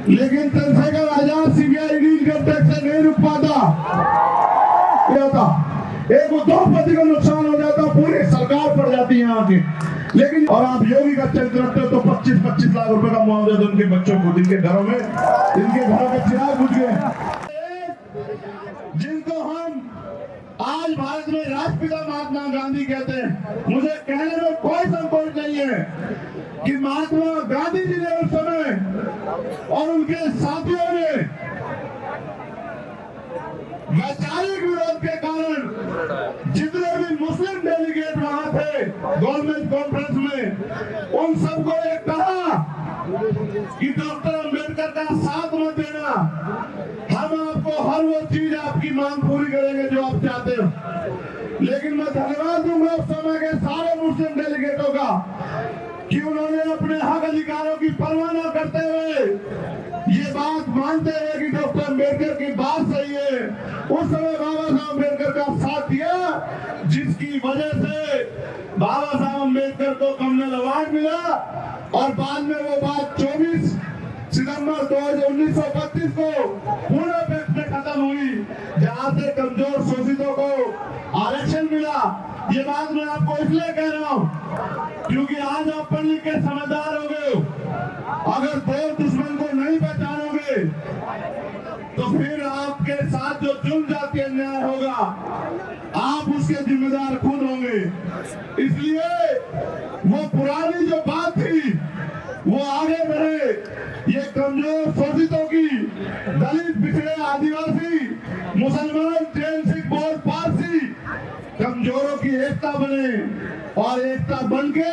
लेकिन Chandrashekhar Azad CBI income tax से नहीं रुक पाता। एक उद्योगपति को नुकसान हो जाता, पूरी सरकार पड़ जाती है यहाँ की। लेकिन और आप योगी का चरित्र रखते हो तो 25-25 लाख रुपए का मुआवजा दो उनके बच्चों को, जिनके घरों में जिनके घरों के चिराग बुझ गए, जिनको हम आज भारत में राष्ट्रपिता महात्मा गांधी कहते हैं। मुझे कहने में कोई संकोच नहीं है कि महात्मा गांधी जी ने उस समय और उनके साथियों ने वैचारिक विरोध के कारण जितने भी मुस्लिम डेलीगेट वहां थे गवर्नमेंट कॉन्फ्रेंस में, उन सबको ये कहा कि डॉक्टर अंबेडकर का साथ मत देना, हम आपको हर वो चीज आपकी मांग पूरी करेंगे जो आप चाहते हो। लेकिन मैं धन्यवाद दूंगा उस समय के सारे मुस्लिम डेलीगेटों का कि उन्होंने अपने हक अधिकारों की परवाह न करते हुए ये बात मानते हैं कि डॉक्टर अंबेडकर की बात सही है, उस समय बाबा साहब अंबेडकर का साथ दिया, जिसकी वजह से बाबा साहब अंबेडकर को कम्युनल अवार्ड मिला। और बाद में वो बात 24 सितंबर 1932 को पूरे में खत्म हुई, जहां से कमजोर शोषितों को आरक्षण मिला। ये बात मैं आपको इसलिए कह रहा हूं क्योंकि आज आप पढ़ लिख के समझदार हो गए हो। अगर दो दुश्मन को नहीं पहचानोगे तो फिर आपके साथ जो जुल्म जाति अन्याय होगा, आप उसके जिम्मेदार खुद होंगे। इसलिए वो पुरानी जो बात थी वो आगे बढ़े। ये कमजोर शोषितों की, दलित, पिछड़े, आदिवासी, मुसलमान, जैन, सिख, बौद्ध, पारसी, कमजोरों की एकता बने और एकता बन के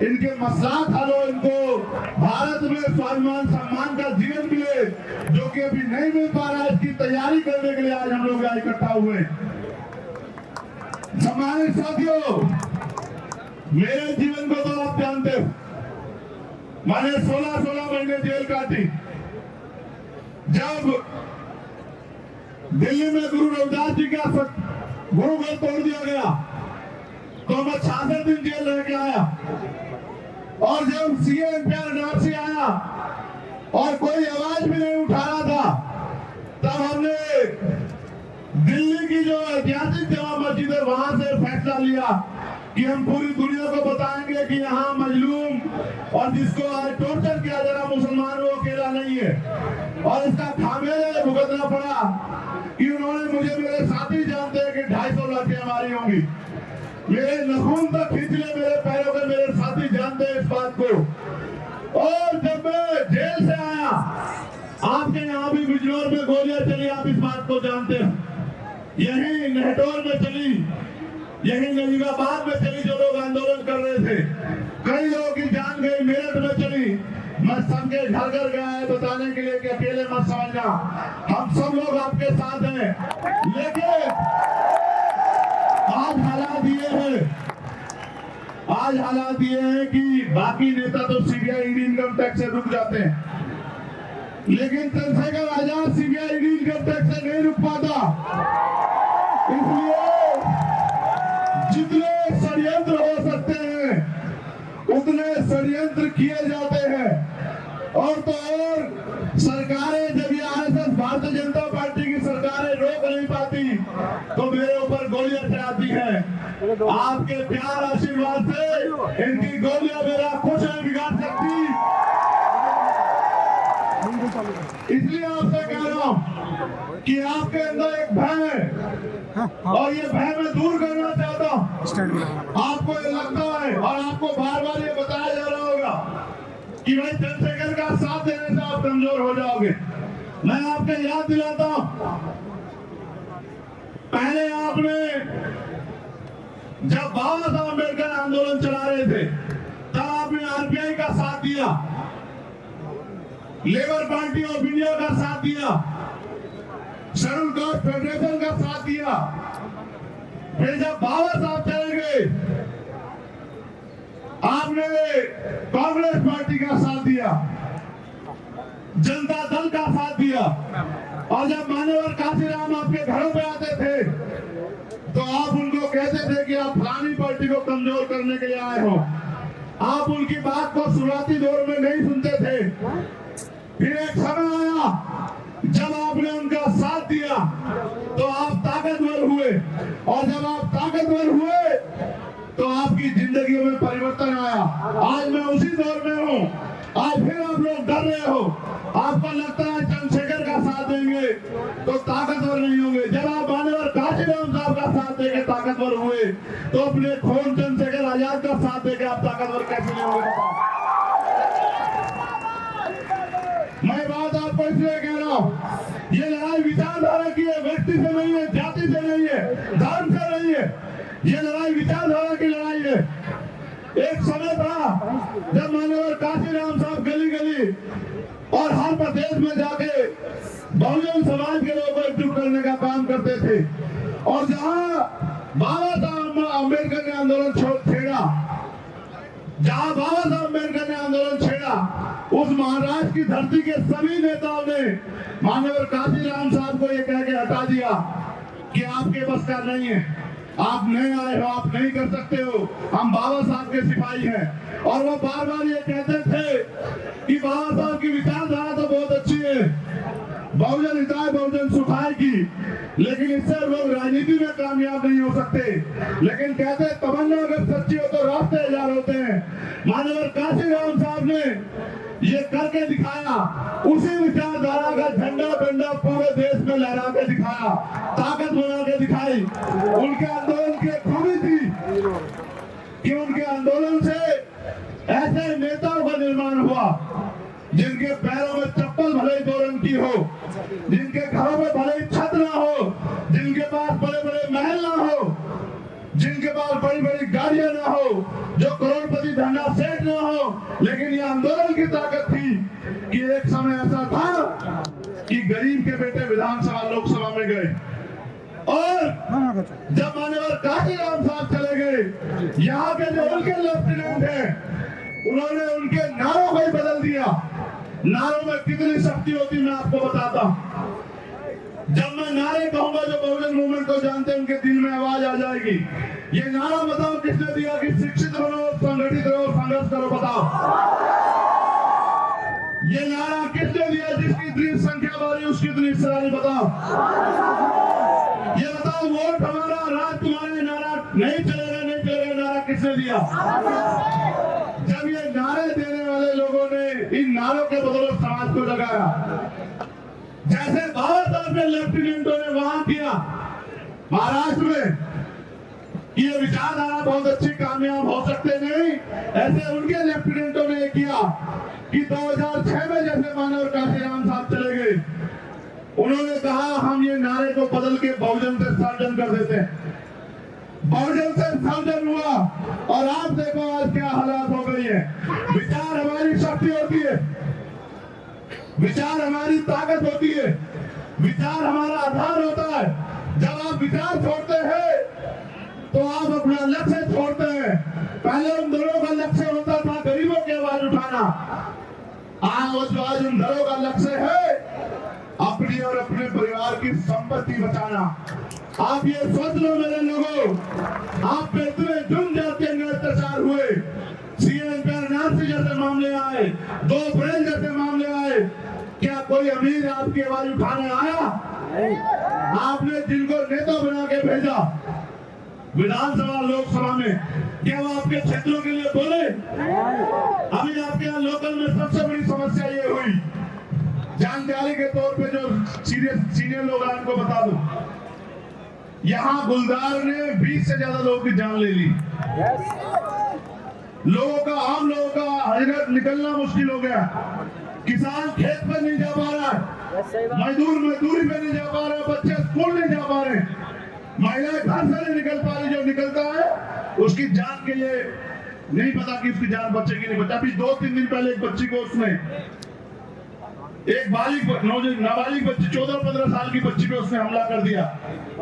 इनके मसलात हल हो, इनको भारत में स्वाभिमान सम्मान का जीवन मिले, जो कि अभी नहीं मिल पा रहा है। इसकी तैयारी करने के लिए आज हम लोग यहाँ इकट्ठा हुए। सम्मानित साथियों, मेरे जीवन को तो आप जानते हो, मैंने 16 महीने जेल काटी। जब दिल्ली में गुरु रविदास जी का गुरुकुल तोड़ दिया गया तो मैं 66 दिन जेल रह के आया। और जब सीएम एनआरसी आया और कोई आवाज भी नहीं उठा रहा था, तब हमने दिल्ली की जो ऐतिहासिक जमा मस्जिद है वहां से फैसला लिया कि हम पूरी दुनिया को बताएंगे कि यहाँ मजलूम और जिसको आज टॉर्चर किया जा रहा मुसलमान वो अकेला नहीं है। और इसका खामियाजा भुगतना पड़ा कि उन्होंने मुझे, मेरे साथी जानते हैं कि 250 लाठियां मारी होंगी, मेरे नखून तक खींच ले मेरे पैरों के, मेरे साथी जानते हैं इस बात को। और जब मैं जेल से आया, आपके यहाँ भी बिजनौर में गोलियां चली, आप इस बात को जानते हैं। यही नहटौर में चली, यही नजीबाबाद में चली, जो लोग आंदोलन कर रहे थे। कई लोगों की जान गई, मेरठ में चली। मैं सबके घर घर गया है बताने के लिए कि अकेले मत समझना, हम सब लोग आपके साथ हैं। लेकिन आज हालात ये हैं कि बाकी नेता तो सीबीआई इनकम टैक्स से रुक जाते हैं, लेकिन Chandrashekhar Azad CBI income tax से नहीं रुक पाता। इसलिए जितने षड्यंत्र हो सकते हैं उतने षड्यंत्र किए जाते हैं। और तो और सरकारें, जब ये आरएसएस भारतीय जनता पार्टी की सरकारें रोक नहीं पाती तो मेरे ऊपर गोलियां चलाती हैं। आपके प्यार आशीर्वाद से इनकी गोलियां मेरा कुछ नहीं बिगाड़ सकती। इसलिए आपसे कह रहा हूं कि आपके अंदर एक भय है और ये भय मैं दूर करना चाहता हूं। आपको ये लगता है और आपको बार बार ये बताया जा रहा होगा कि भाई चंद्रशेखर का साथ देने से आप कमजोर हो जाओगे। मैं आपको याद दिलाता हूं, पहले आपने जब बाबा साहब अम्बेडकर आंदोलन चला रहे थे तब आपने आरपीआई का साथ दिया, लेबर पार्टी ऑफ इंडिया का साथ दिया, शेड्यूल कास्ट फेडरेशन का साथ दिया। फिर जब बाबा साहब चले गए आपने कांग्रेस पार्टी का साथ दिया, जनता दल का साथ दिया। और जब मान्यवर काशीराम आपके घरों पे आते थे तो आप उनको कहते थे कि आप फलानी पार्टी को कमजोर करने के लिए आए हो। आप उनकी बात को शुरुआती दौर में नहीं सुनते थे, फिर एक समय आया जब आपने उनका साथ दिया तो आप ताकतवर हुए, और जब आप ताकतवर हुए तो आपकी जिंदगी में परिवर्तन आया। आज मैं उसी दौर में हूँ। आज फिर आप लोग डर रहे हो, आपको लगता है चंद्रशेखर का साथ देंगे तो ताकतवर नहीं होंगे। जब आप मान्यवर काशीराम साहब का साथ देके ताकतवर हुए तो अपने खून चंद्रशेखर आजाद का साथ देके आप ताकतवर कैसे नहीं होंगे? मैं बात आपको इसलिए कह रहा हूँ, ये लड़ाई विचारधारा की है, व्यक्ति से नहीं है, जाति से नहीं है, धर्म से नहीं है। ये लड़ाई विचारधारा की लड़ाई है। एक समय था जब मान्यवर काशीराम साहब गली गली और हर प्रदेश में जाके बहुजन समाज के लोगों को एकजुट करने का काम करते थे, और जहां बाबा साहब अम्बेडकर ने आंदोलन छेड़ा, जहां बाबा साहब अम्बेडकर ने आंदोलन छेड़ा, उस महाराष्ट्र की धरती के सभी नेताओं ने मान्यवर काशीराम साहब को ये कह के हटा दिया कि आपके बस का नहीं है, आप नहीं आए हो, आप नहीं कर सकते हो, हम बाबा साहब के सिपाही हैं। और वो बार बार ये कहते थे कि बाबा साहब की विचारधारा तो बहुत अच्छी है, बहुजन हिताय बहुजन सुखाय की, लेकिन इससे लोग राजनीति में कामयाब नहीं हो सकते। लेकिन कहते तमन्ना अगर सच्ची हो तो रास्ते हजार होते हैं। मान्यवर काशीराम साहब ने ये करके दिखाया, उसी विचारधारा का झंडा डंडा पूरे देश में लहरा के दिखाया, ताकत बना के दिखाई। उनके आंदोलन की खूबी थी कि उनके आंदोलन से ऐसे नेताओं का निर्माण हुआ जिनके पैरों में चप्पल भले ही 2 रंग की हो, जिनके घरों में भले ही छत ना हो, जिनके पास बड़े बड़े महल ना हो, जिनके पास बड़ी बड़ी गाड़ियां ना हो, जो करोड़पति धंधा सेठ ना हो, लेकिन ये आंदोलन की ताकत थी कि एक समय ऐसा था कि गरीब के बेटे विधानसभा लोकसभा में गए, और जब मान्यवर काशीराम साहब चले गए, यहाँ के जो उनके लेफ्टिनेंट हैं उन्होंने उनके नारों को ही बदल दिया। नारों में कितनी शक्ति होती मैं आपको बताता हूं। जब मैं नारे कहूंगा जो बहुजन मूवमेंट को जानते हैं उनके दिल में आवाज आ जाएगी। ये नारा बताओ किसने दिया कि शिक्षित बनो, संगठित रहो, संघर्ष करो, बताओ। ये नारा किसने दिया जिसकी इतनी संख्या बढ़ी उसकी इतनी हिस्सेदारी, बताओ। ये बताओ वोट हमारा राज तुम्हारे, नारा नहीं चलेगा नहीं चलेगा, नारा किसने दिया? जब ये नारे देने वाले लोगों ने इन नारों के बदौलत समाज को जगाया, जैसे बाबा साहब के लेफ्टिनेंटों ने वहां किया महाराष्ट्र में, ये विचारधारा बहुत अच्छी कामयाब हो सकते नहीं, ऐसे उनके लेफ्टिनेंटों ने किया कि 2006 में जैसे मान्यवर काशीराम साहब चले गए, उन्होंने कहा हम ये नारे को बदल के बहुजन से सर्जन कर देते हैं। बहुजन से सर्जन हुआ और आप देखो आज क्या हालात हो गई है। विचार हमारी शक्ति होती है, विचार हमारी ताकत होती है, विचार हमारा आधार होता है। जब आप विचार छोड़ते हैं तो आप अपना लक्ष्य छोड़ते हैं। पहले उन दलों का लक्ष्य होता था गरीबों की आवाज उठाना, आज उन दलों का लक्ष्य है अपनी और अपने परिवार की संपत्ति बचाना। आप ये सोच लो मेरे लोगों, आप पे इतने जुर्म जाति अत्याचार हुए, सीएम जैसे मामले आए, 2 अप्रैल जैसे मामले आए, क्या कोई अमीर आपकी आवाज उठाने आया? आपने जिनको नेता बना के भेजा विधानसभा लोकसभा में, क्या वो आपके क्षेत्रों के लिए बोले? अभी आपके यहाँ लोकल में सबसे बड़ी समस्या ये हुई, जानकारी के तौर पे जो सीनियर लोग हैं उनको बता दो, यहाँ गुलदार ने 20 से ज्यादा लोगों की जान ले ली। लोगों का, आम लोगों का हजरत निकलना मुश्किल हो गया। किसान खेत पर नहीं जा पा रहा है, मजदूर मजदूरी पे नहीं जा पा रहे, बच्चे स्कूल नहीं जा पा रहे, महिलाएं घर से नहीं निकल पा रही। जो निकलता है उसकी जान के लिए नहीं पता कि उसकी जान बचेगी नहीं बचा। अभी 2-3 दिन पहले एक बच्ची को उसने, एक नाबालिग बच्ची 14-15 साल की बच्ची पे उसने हमला कर दिया,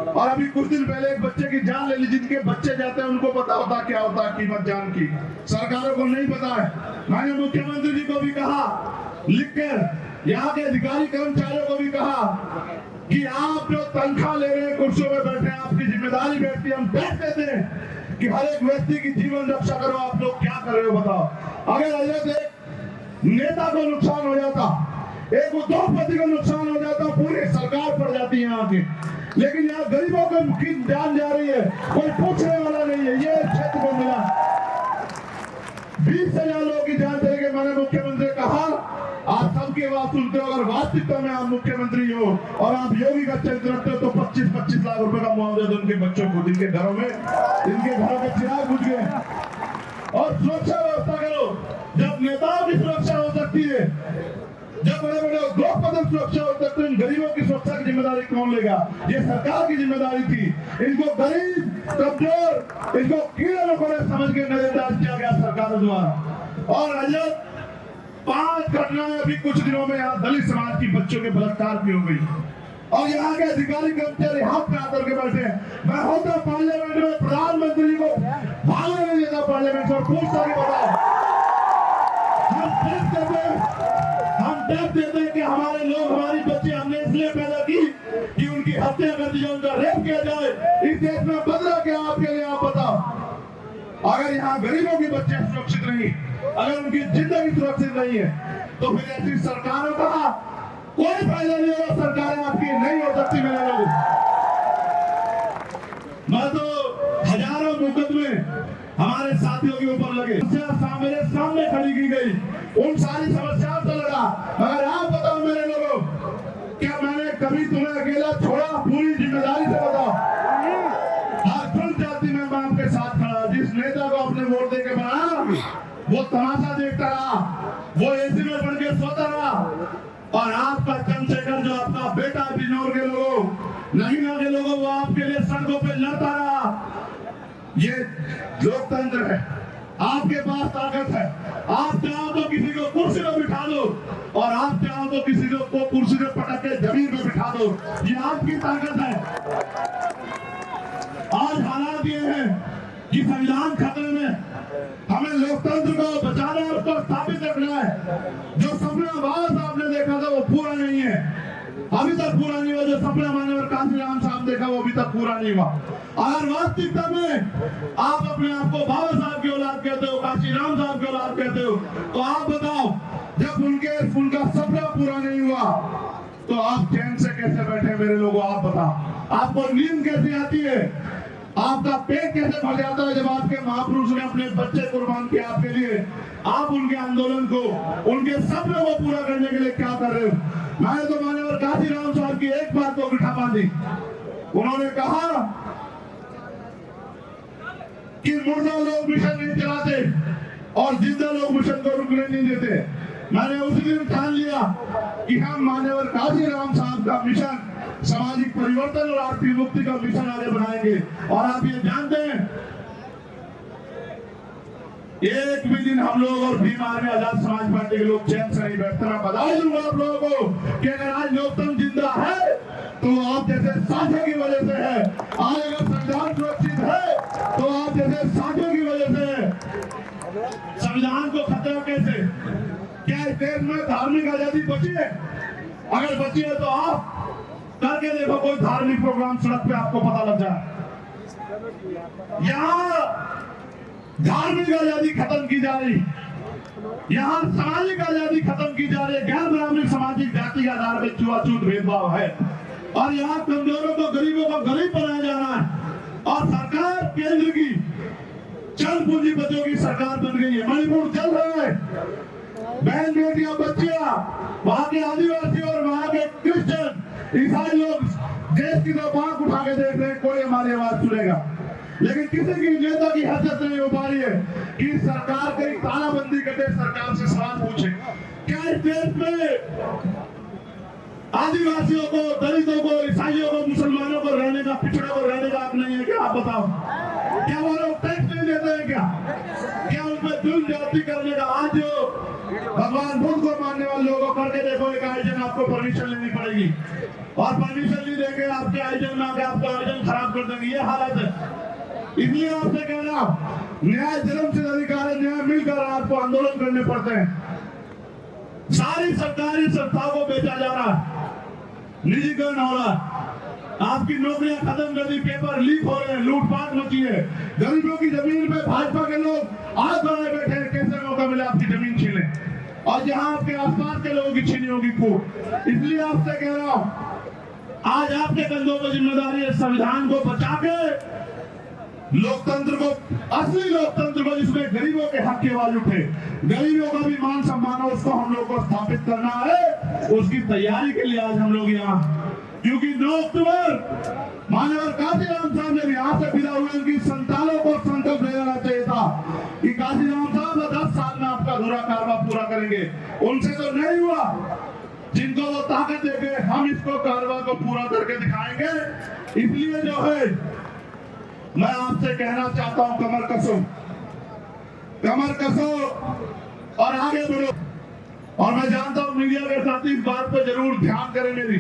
और अभी कुछ दिन पहले एक बच्चे की जान ले ली। जिनके बच्चे जाते हैं उनको पता होता क्या होता है कीमत जान की, सरकारों को नहीं पता है। मैंने मुख्यमंत्री जी को भी कहा लिखकर, यहाँ के अधिकारी कर्मचारियों को भी कहा कि आप जो तनख्वाह ले रहे हैं, कुर्सियों में बैठे हैं, आपकी जिम्मेदारी बैठती है, हम बैठ देते हैं कि हर एक व्यक्ति की जीवन रक्षा करो। आप लोग क्या कर रहे हो बताओ? अगर एक नेता को नुकसान हो जाता, एक उद्योगपति को नुकसान हो जाता है, पूरी सरकार पड़ जाती है यहाँ की। लेकिन यहाँ गरीबों की जान जा रही है, कोई पूछने वाला नहीं है। ये क्षेत्र को मिला 20,000 लोगों की जान चली गई। मैंने मुख्यमंत्री ने कहा आप सबकी बात सुनते हो, अगर वास्तविकता में आप मुख्यमंत्री हो और आप योगी का चरित्र रखते हो तो 25-25 लाख रुपए का मुआवजा दो उनके बच्चों को, जिनके घरों में इनके घरों के चिराग बुझ गए। और सुरक्षा व्यवस्था करो। जब नेताओं की सुरक्षा हो सकती है, जब बड़े बड़े उद्योगपति की सुरक्षा हो सकती है, इन गरीबों की सुरक्षा की जिम्मेदारी कौन लेगा? ये सरकार की जिम्मेदारी थी। इनको गरीब, कमजोर, इनको कीड़े मकोड़े समझ के नजरअंदाज किया गया सरकारों द्वारा। और रजत 5 घटनाएं अभी कुछ दिनों में यहाँ दलित समाज की बच्चों के बलात्कार की हो गई और यहाँ के अधिकारी कर्मचारी हाथ पे आकर के बैठे हैं। मैं होता पार्लियामेंट में प्रधानमंत्री को भागने नहीं देता पार्लियामेंट से और पूछता कि बताओ हम टैक्स देते हैं कि हमारे लोग, हमारी बच्चे हमने इसलिए पैदा की कि उनकी हत्या कर दी जाए, उनका रेप किया जाए। इस देश में बदला क्या आपके लिए? आप बताओ। अगर यहाँ गरीबों के बच्चे सुरक्षित नहीं, अगर उनकी जिंदगी सुरक्षित नहीं है, तो फिर ऐसी सरकारों का कोई फायदा नहीं होगा। सरकारें आपकी नहीं हो सकती। मेरे लोग, मैं तो हजारों मुकदमे हमारे साथियों के ऊपर लगे, मेरे सामने खड़ी की गई, उन सारी समस्याओं से लड़ा। मगर आप बताओ मेरे लोगों, क्या मैंने कभी तुम्हें अकेला छोड़ा? पूरी जिम्मेदारी से बताओ। हर फुल जाति में मैं आपके साथ खड़ा। जिस नेता को आपने वोट देके बनाया वो तमाशा देखता रहा, वो एसी में पड़ के सोता रहा। और आपका चंद्रशेखर, जो आपका बेटा बिजनौर के लोगों, नगीना के लोगों, वो आपके लिए सड़कों पे लड़ता रहा। ये लोकतंत्र है, आपके पास ताकत है। आप चाहो तो किसी को कुर्सी पर बिठा दो और आप चाहो तो किसी को कुर्सी पे पटक के जमीन पे बिठा दो। ये आपकी ताकत है। आज हालात ये हैं कि संविधान खतरे में, हमें लोकतंत्र को बचाना है, उसको स्थापित रखना है। जो सपना बाबा साहब ने देखा था वो पूरा नहीं है, अभी तक पूरा नहीं हुआ। जो सपना मान्यवर काशीराम साहब देखा वो अभी तक पूरा नहीं हुआ। अगर वास्तविकता में आप अपने आप को बाबा साहब की औलाद कहते हो, काशीराम साहब की औलाद कहते हो, तो आप बताओ, जब उनका सपना पूरा नहीं हुआ तो आप चैन से कैसे बैठे? मेरे लोगों, आप बताओ, आपको नींद कैसे आती है? आपका पेट कैसे भर जाता है जब आपके महापुरुष ने अपने बच्चे कुर्बान किए आपके लिए? आप उनके आंदोलन को, उनके सपनों को पूरा करने के लिए क्या कर रहे हो? मैंने तो मान्यवर काशीराम साहब की एक बात को बिठा बांधी। उन्होंने कहा कि मुर्दा लोग मिशन नहीं चलाते और जिंदा लोग मिशन को रुकने नहीं देते। मैंने उसी दिन ठान लिया कि हम मान्यवर काशीराम साहब का मिशन, सामाजिक परिवर्तन और आर्थिक मुक्ति का मिशन आगे बढ़ाएंगे। और आप ये जानते हैं, एक भी दिन हम लोग और बीमार में आजाद समाज पार्टी के लोग चैन से नहीं बैठते। मैं बधाई दूंगा आप लोगों को कि अगर आज लोकतंत्र जिंदा है तो आप जैसे साथियों की वजह से है। आज अगर संविधान सुरक्षित है तो आप जैसे साथियों की वजह से है। संविधान को खतरा कैसे? क्या इस देश में धार्मिक आजादी बची है? अगर बची है तो आप करके देखो कोई धार्मिक प्रोग्राम सड़क पे, आपको पता लग जाए। यहाँ धार्मिक आजादी खत्म की जा रही, यहाँ सामाजिक आजादी खत्म की जा रही है। गैर ब्राह्मणिक सामाजिक जाति के आधार पर छुआछूत भेदभाव है और यहाँ कमजोरों को, गरीबों को गरीब बनाया जा रहा है। और सरकार केंद्र की चंद पूंजीपतियों की सरकार बन गई है। मणिपुर चल रहा है, बहन बेटियां, बच्चियां, वहां के आदिवासी और वहां के क्रिश्चियन, ईसाई लोग देश की तरफ आंख उठा के देख रहे हैं, कोई हमारी आवाज सुनेगा। लेकिन किसी की नेता की हैसियत नहीं हो पा रही है कि सरकार कहीं तालाबंदी करके सरकार से सवाल पूछे। क्या इस देश में आदिवासियों को, दलितों को, ईसाइयों को, मुसलमानों को रहने का, पिछड़ों को रहने का हक नहीं है क्या? आप बताओ। क्या वो लोग टैक्स नहीं देते हैं क्या? क्या उनमें जुल्म ज्यादती करने का? आज जो भगवान बुद्ध को मानने वाले लोगों करके देखो, एक आयोजन आपको परमिशन लेनी पड़ेगी और परमिशन नहीं देंगे आपके आयोजन में आके आपका आयोजन खराब कर देंगे। ये हालत है। इसलिए आपसे कहना, न्याय जन्म से अधिकार है, न्याय मिलकर आपको आंदोलन करने पड़ते हैं। सारी सरकारी संस्थाओं को बेचा जा रहा है, निजीकरण हो रहा है, आपकी नौकरियां खत्म कर दी, पेपर लीक हो रहे हैं, लूटपाट मची है। गरीबों की जमीन पे भाजपा के लोग हाथ बनाए बैठे हैं, कैसे मौका मिले आपकी जमीन छीने? और जहां आपके आसपास के लोगों की छीनी होगी खूब। इसलिए आपसे कह रहा हूं, आज आपके कंधों पर जिम्मेदारी है संविधान को बचा के लोकतंत्र को, असली लोकतंत्र को, जिसमें गरीबों के हक की आवाज उठे, गरीबों का भी मान सम्मान हो, उसको हम लोग को स्थापित करना है। उसकी तैयारी के लिए आज हम लोग यहाँ, क्योंकि 9 अक्टूबर माननीय काशीराम साहब ने यहाँ से विदा हुए, उनकी संतानों को संकल्प ले लेना चाहिए था कि काशीराम साहब 10 साल में आपका अधूरा कारवा पूरा करेंगे। उनसे तो नहीं हुआ, जिनको वो ताकत देके हम इसको कारवा को पूरा करके दिखाएंगे। इसलिए जो है मैं आपसे कहना चाहता हूं, कमर कसो, कमर कसो और आगे बढ़ो। और मैं जानता हूं मीडिया के साथी इस बात पर जरूर ध्यान करें मेरी,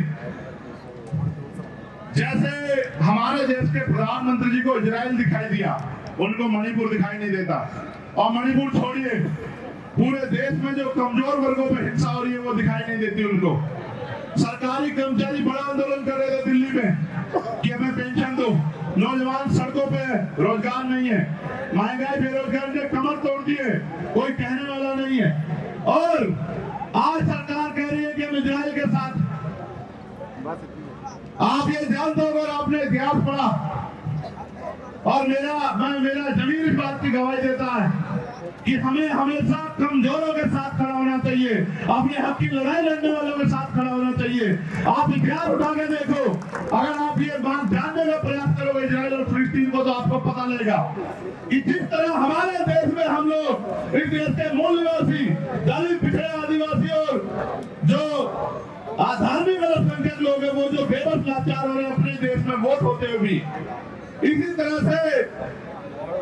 जैसे हमारे देश के प्रधानमंत्री जी को इजराइल दिखाई दिया, उनको मणिपुर दिखाई नहीं देता। और मणिपुर छोड़िए, पूरे देश में जो कमजोर वर्गों पे हिंसा हो रही है वो दिखाई नहीं देती उनको। सरकारी कर्मचारी बड़ा आंदोलन कर रहे थे दिल्ली में कि हमें पेंशन दो, नौजवान सड़कों पे रोजगार नहीं है, महंगाई बेरोजगारी ने कमर तोड़ दी है, कोई कहने वाला नहीं है। और आज सरकार कह रही है कि हम इजराइल के साथ, आप ये जानते हो, अगर आपने इतिहास पढ़ा, और मेरा जमीन इस बात की गवाही देता है कि हमें हमेशा कमजोरों के साथ खड़ा होना चाहिए, अपने हक की लड़ाई लड़ने वालों के साथ खड़ा होना चाहिए। आप इतिहास उठा के देखो, अगर आप ये बात जानने का प्रयास करोगे इजराइल और फिलिस्तीन को, तो आपको पता लगेगा कि जिस तरह हमारे देश में हम लोग इस देश के मूल निवासी, दलित, पिछड़े, आदिवासी और जो धार्मिक अल्पसंख्यक लोग हैं, वो जो बेबस लाचार हो रहे हैं अपने देश में वोट होते हुए भी, इसी तरह से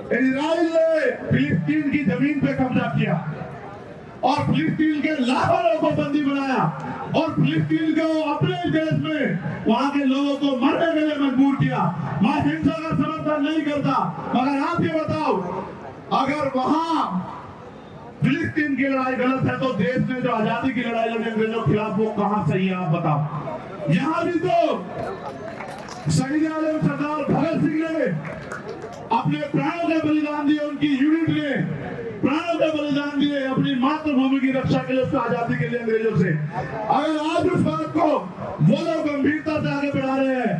इजराइल ने फिलिस्तीन की जमीन पे कब्जा किया और फिलिस्तीन के लाखों लोगों को बंदी बनाया और फिलिस्तीन को अपने देश में वहां के लोगों को मरने के लिए मजबूर किया। मैं हिंसा का समर्थन नहीं करता, मगर आप ये बताओ, अगर वहां फिलिस्तीन की लड़ाई गलत है तो देश में जो आजादी की लड़ाई लड़ी अंग्रेजों के खिलाफ, वो कहां सही है आप बताओ। यहां भी तो शहीद आलम सरदार भगत सिंह ने अपने प्राणों के बलिदान दिए, उनकी यूनिट ने प्राणों के बलिदान दिए अपनी मातृभूमि की रक्षा के लिए, उसको आजादी के लिए अंग्रेजों से। अगर आज उस बात को वो लोग गंभीरता से आगे बढ़ा रहे हैं,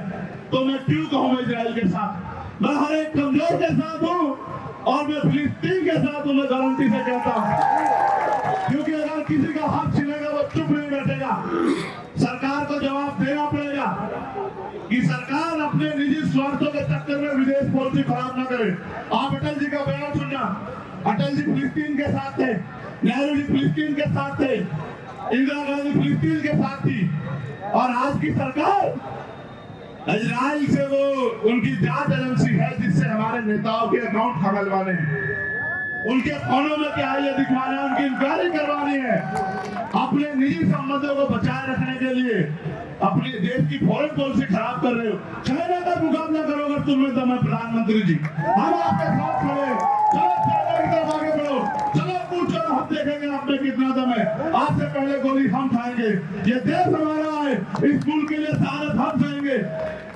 तो मैं क्यों कहूँ इजराइल के साथ। मैं हर एक कमजोर के साथ हूँ और मैं फिलिस्तीन के साथ हूँ, मैं गारंटी से कहता हूँ। क्योंकि अगर किसी का हक छिनेगा वो चुप नहीं बैठेगा, सरकार को जवाब देना पड़ेगा कि सरकार अपने निजी स्वार्थों के चक्कर में विदेश पॉलिसी खराब ना करे। आप अटल जी का बयान सुनना, अटल जी फिलिस्तीन के साथ थे, नेहरू जी फिलिस्तीन के साथ थे, इंदिरा गांधी फिलिस्तीन के साथ थी, और आज की सरकार इजराइल से वो उनकी जांच एजेंसी है जिससे हमारे नेताओं के अकाउंट खंगलवाने हैं, उनके फोनों में क्या है ये दिखवाना है, उनकी इंक्वायरी करवानी है, अपने निजी संबंधों को बचाए रखने के लिए अपने देश की फॉरेन पॉलिसी खराब कर रहे हो। चाइना का मुकाबला करोगे तुम में दम है प्रधानमंत्री जी, हम आपके साथ खड़े। चलो चाइना की तरफ आगे बढ़ो, चलो पूछो, हम देखेंगे आप में कितना दम है। आपसे पहले गोली हम खाएंगे, ये देश हमारा है, इस मुल्क के लिए शहादत हम सहेंगे।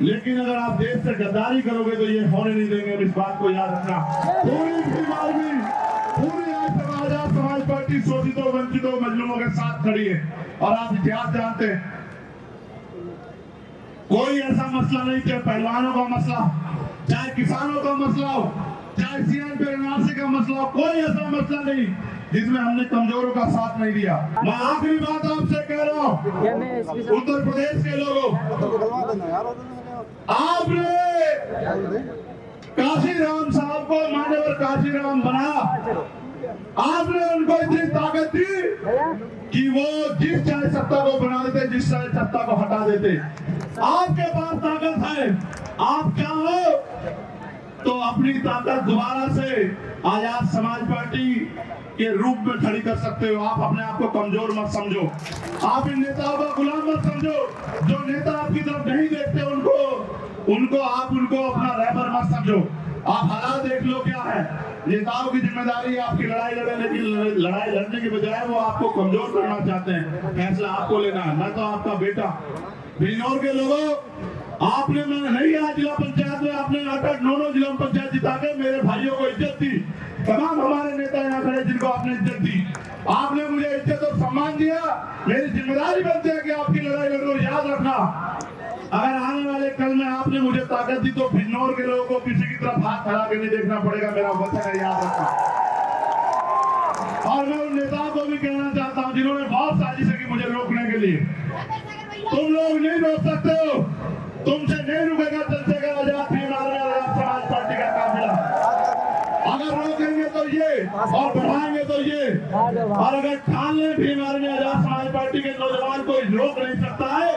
लेकिन अगर आप देश से गद्दारी करोगे तो ये होने नहीं देंगे, इस बात को याद रखना। पूरी आज समाज पार्टी शोषितों, वंचितों, मजलूमों के साथ खड़ी है। और आप इतिहास जानते हैं, कोई ऐसा मसला नहीं, चाहे पहलवानों का मसला, चाहे किसानों का मसला हो, चाहे सीएम पे एनआरसी का मसला हो, कोई ऐसा मसला नहीं जिसमें हमने कमजोरों का साथ नहीं दिया। मैं आखिरी बात आपसे कह रहा हूँ, उत्तर प्रदेश के लोगों, आपने काशीराम साहब को मान्यवर काशीराम बनाया, आपने उनको इतनी ताकत दी कि वो जिस चाहे सत्ता को बना देते, जिस चाहे सत्ता को हटा देते। आपके पास ताकत है, आप चाहो तो अपनी ताकत दोबारा से आजाद समाज पार्टी के रूप में खड़ी कर सकते हो। आप अपने आप को कमजोर मत समझो, आप इन नेताओं का गुलाम मत समझो। जो नेता आपकी तरफ नहीं देखते उनको अपना रहबर मत समझो। आप हालात देख लो क्या है। नेताओं की जिम्मेदारी है आपकी लड़ाई लड़े, लेकिन लड़ाई लड़ने के बजाय वो आपको कमजोर करना चाहते हैं। फैसला आपको लेना है। मैं तो आपका बेटा बिजनौर के लोगों, आपने मैं नहीं आज जिला पंचायत में आपने 8-9 जिला पंचायत जिता के मेरे भाइयों को इज्जत दी, तमाम हमारे नेता यहाँ खड़े जिनको आपने इज्जत दी, आपने मुझे इज्जत और सम्मान दिया। मेरी जिम्मेदारी बनती है कि आपकी लड़ाई लड़ूं। याद रखना, अगर आने वाले कल में आपने मुझे ताकत दी तो बिजनौर के लोगों को किसी की तरफ हाथ फैला के नहीं देखना पड़ेगा, मेरा वचन है, याद रखना। और मैं उन नेताओं को भी कहना चाहता हूं जिन्होंने बहुत साजिशें की मुझे रोकने के लिए, तुम लोग नहीं रोक सकते हो, तुमसे नहीं रुकेगा चंद्रशेखर आजाद भीम आर्मी आजाद समाज पार्टी का काफिला। अगर रोकेंगे तो ये और बढ़ाएंगे तो ये, और अगर ठान लें भीम आर्मी आजाद समाज पार्टी के नौजवान कोई रोक नहीं सकता है।